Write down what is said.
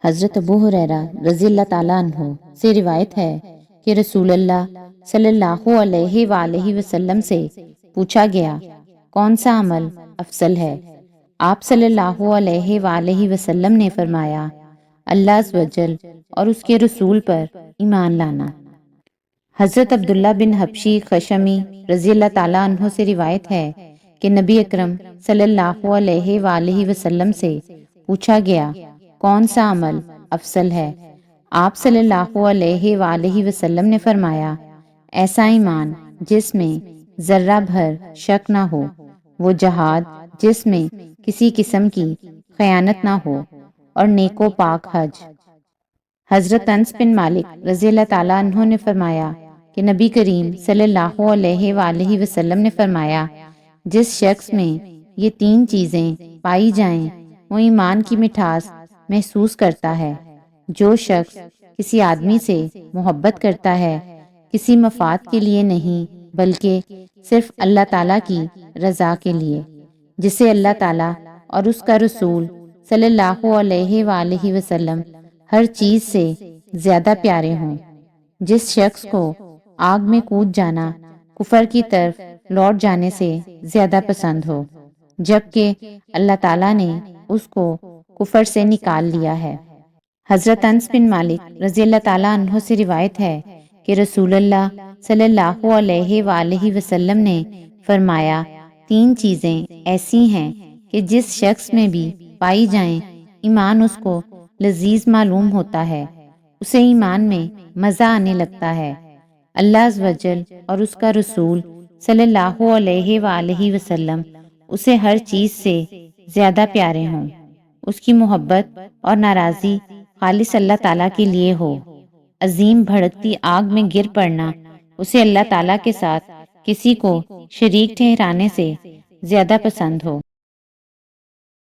حضرت ابو ہریرہ رضی اللہ تعالیٰ عنہ سے روایت ہے کہ رسول اللہ صلی اللہ علیہ وآلہ وسلم سے پوچھا گیا کون سا عمل افضل ہے؟ آپ صلی اللہ علیہ وآلہ وسلم نے فرمایا اللہ عز و جل اور اس کے رسول پر ایمان لانا۔ حضرت عبداللہ بن حبشی خشمی رضی اللہ تعالیٰ عنہ سے روایت ہے کہ نبی اکرم صلی اللہ علیہ وآلہ وسلم سے پوچھا گیا کون سا عمل افضل ہے؟ آپ صلی اللہ علیہ وآلہ وسلم نے فرمایا ایسا ایمان جس میں ذرہ بھر شک نہ ہو، وہ جہاد جس میں کسی قسم کی خیانت نہ ہو، اور نیک و پاک حج۔ حضرت انس بن مالک رضی اللہ تعالیٰ عنہ نے فرمایا کہ نبی کریم صلی اللہ علیہ وآلہ وسلم نے فرمایا جس شخص میں یہ تین چیزیں پائی جائیں وہ ایمان کی مٹھاس محسوس کرتا ہے۔ جو شخص کسی آدمی سے محبت کرتا ہے کسی مفاد کے لیے نہیں بلکہ صرف اللہ تعالیٰ کی رضا کے لیے، جسے اللہ تعالیٰ اور اس کا رسول صلی اللہ علیہ وآلہ وسلم ہر چیز سے زیادہ پیارے ہوں۔ جس شخص کو آگ میں کود جانا کفر کی طرف لوٹ جانے سے زیادہ پسند ہو، جبکہ اللہ تعالیٰ نے اس کو کفر سے نکال لیا ہے۔ حضرت انس بن مالک رضی اللہ تعالیٰ عنہ سے روایت ہے کہ رسول اللہ صلی اللہ علیہ وآلہ وسلم نے فرمایا تین چیزیں ایسی ہیں کہ جس شخص میں بھی پائی جائیں ایمان اس کو لذیذ معلوم ہوتا ہے، اسے ایمان میں مزہ آنے لگتا ہے۔ اللہ عز و جل اور اس کا رسول صلی اللہ علیہ وآلہ وسلم اسے ہر چیز سے زیادہ پیارے ہوں، اس کی محبت اور ناراضی خالص اللہ تعالیٰ کے لیے ہو، عظیم بھڑکتی آگ میں گر پڑنا اسے اللہ تعالیٰ کے ساتھ کسی کو شریک ٹھہرانے سے زیادہ پسند ہو۔